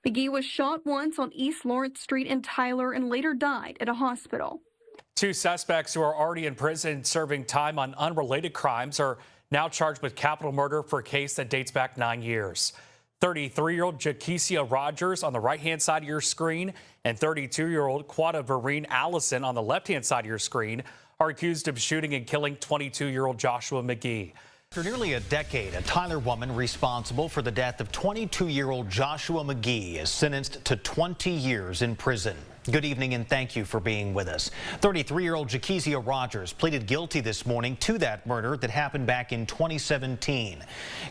McGee was shot once on East Lawrence Street in Tyler and later died at a hospital. Two suspects who are already in prison serving time on unrelated crimes are now charged with capital murder for a case that dates back 9 years. 33-year-old Jakesia Rogers on the right-hand side of your screen and 32-year-old Quada Vereen Allison on the left-hand side of your screen are accused of shooting and killing 22-year-old Joshua McGee. For nearly a decade, a Tyler woman responsible for the death of 22-year-old Joshua McGee is sentenced to 20 years in prison. Good evening and thank you for being with us. 33-year-old Jakesia Rogers pleaded guilty this morning to that murder that happened back in 2017.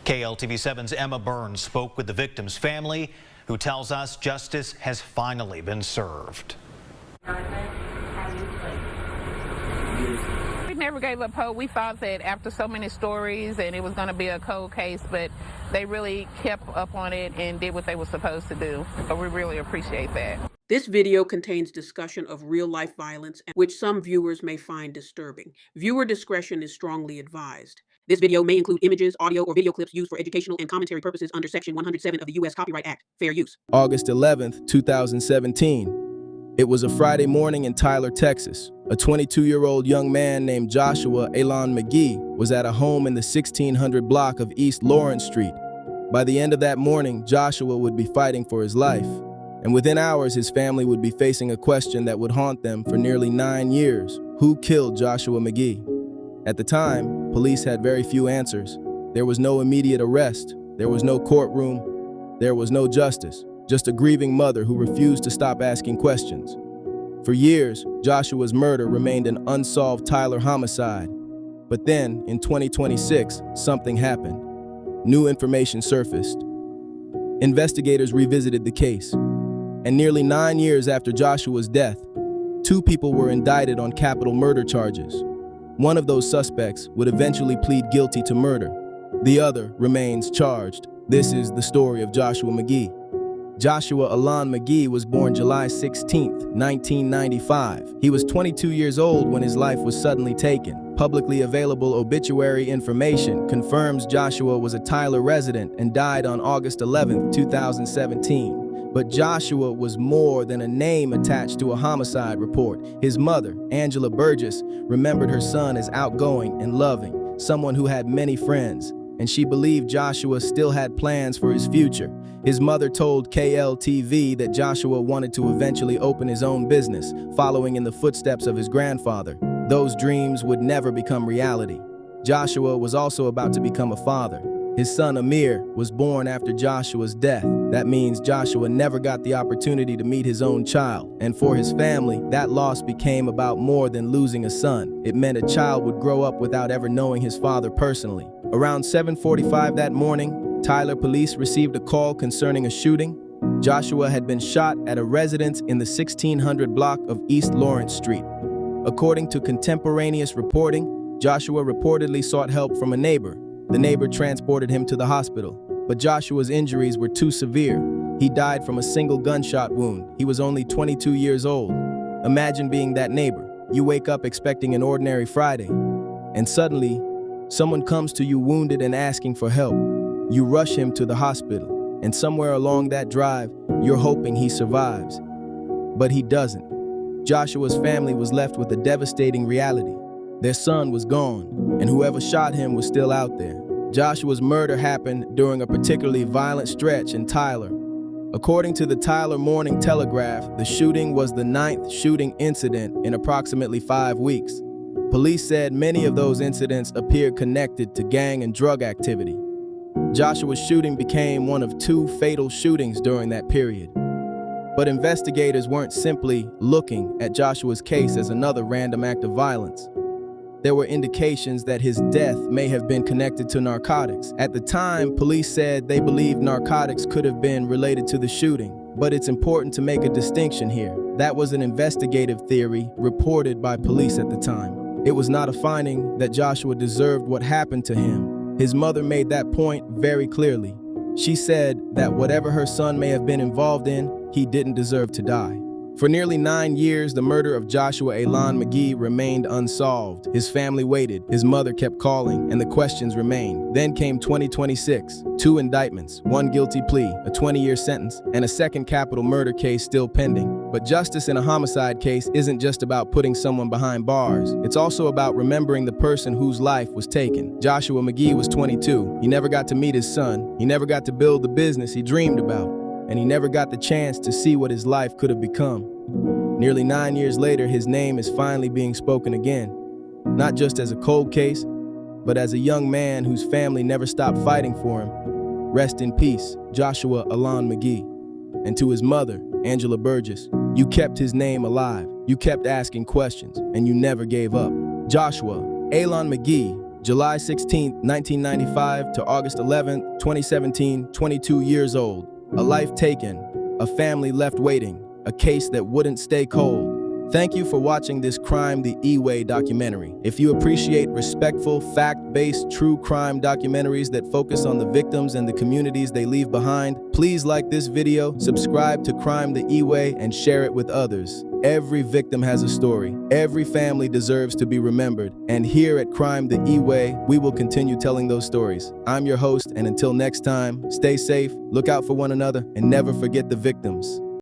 KLTV7's Emma Burns spoke with the victim's family, who tells us justice has finally been served. We never gave up hope. We thought that after so many stories and it was going to be a cold case, but they really kept up on it and did what they were supposed to do. So we really appreciate that. This video contains discussion of real-life violence, which some viewers may find disturbing. Viewer discretion is strongly advised. This video may include images, audio, or video clips used for educational and commentary purposes under Section 107 of the U.S. Copyright Act. Fair use. August 11th, 2017. It was a Friday morning in Tyler, Texas. A 22-year-old young man named Joshua Alon McGee was at a home in the 1600 block of East Lawrence Street. By the end of that morning, Joshua would be fighting for his life. And within hours, his family would be facing a question that would haunt them for nearly 9 years. Who killed Joshua McGee? At the time, police had very few answers. There was no immediate arrest. There was no courtroom. There was no justice. Just a grieving mother who refused to stop asking questions. For years, Joshua's murder remained an unsolved Tyler homicide. But then, in 2026, something happened. New information surfaced. Investigators revisited the case. And nearly 9 years after Joshua's death, 2 people were indicted on capital murder charges. One of those suspects would eventually plead guilty to murder. The other remains charged. This is the story of Joshua McGee. Joshua Alon McGee was born July 16, 1995. He was 22 years old when his life was suddenly taken. Publicly available obituary information confirms Joshua was a Tyler resident and died on August 11, 2017. But Joshua was more than a name attached to a homicide report. His mother, Angela Burgess, remembered her son as outgoing and loving, someone who had many friends, and she believed Joshua still had plans for his future. His mother told KLTV that Joshua wanted to eventually open his own business, following in the footsteps of his grandfather. Those dreams would never become reality. Joshua was also about to become a father. His son Amir was born after Joshua's death. That means Joshua never got the opportunity to meet his own child. And for his family, that loss became about more than losing a son. It meant a child would grow up without ever knowing his father personally. Around 7:45 that morning, Tyler police received a call concerning a shooting. Joshua had been shot at a residence in the 1600 block of East Lawrence Street. According to contemporaneous reporting, Joshua reportedly sought help from a neighbor. The neighbor transported him to the hospital, but Joshua's injuries were too severe. He died from a single gunshot wound. He was only 22 years old. Imagine being that neighbor. You wake up expecting an ordinary Friday, and suddenly, someone comes to you wounded and asking for help. You rush him to the hospital, and somewhere along that drive, you're hoping he survives. But he doesn't. Joshua's family was left with a devastating reality. Their son was gone, and whoever shot him was still out there. Joshua's murder happened during a particularly violent stretch in Tyler. According to the Tyler Morning Telegraph, the shooting was the 9th shooting incident in approximately 5 weeks. Police said many of those incidents appeared connected to gang and drug activity. Joshua's shooting became one of 2 fatal shootings during that period. But investigators weren't simply looking at Joshua's case as another random act of violence. There were indications that his death may have been connected to narcotics. At the time, police said they believed narcotics could have been related to the shooting. But it's important to make a distinction here. That was an investigative theory reported by police at the time. It was not a finding that Joshua deserved what happened to him. His mother made that point very clearly. She said that whatever her son may have been involved in, he didn't deserve to die. For nearly 9 years, the murder of Joshua Alon McGee remained unsolved. His family waited, his mother kept calling, and the questions remained. Then came 2026. 2 indictments, 1 guilty plea, a 20-year sentence, and a second capital murder case still pending. But justice in a homicide case isn't just about putting someone behind bars. It's also about remembering the person whose life was taken. Joshua McGee was 22. He never got to meet his son. He never got to build the business he dreamed about. And he never got the chance to see what his life could have become. Nearly 9 years later, his name is finally being spoken again. Not just as a cold case, but as a young man whose family never stopped fighting for him. Rest in peace, Joshua Alon McGee. And to his mother, Angela Burgess, you kept his name alive. You kept asking questions, and you never gave up. Joshua Alon McGee, July 16, 1995 to August 11, 2017, 22 years old. A life taken, a family left waiting, a case that wouldn't stay cold. Thank you for watching this Crime The Eway documentary. If you appreciate respectful, fact-based true crime documentaries that focus on the victims and the communities they leave behind, please like this video, subscribe to Crime The Eway, and share it with others. Every victim has a story. Every family deserves to be remembered. And here at Crime The Eway, we will continue telling those stories. I'm your host, and until next time, stay safe, look out for one another, and never forget the victims.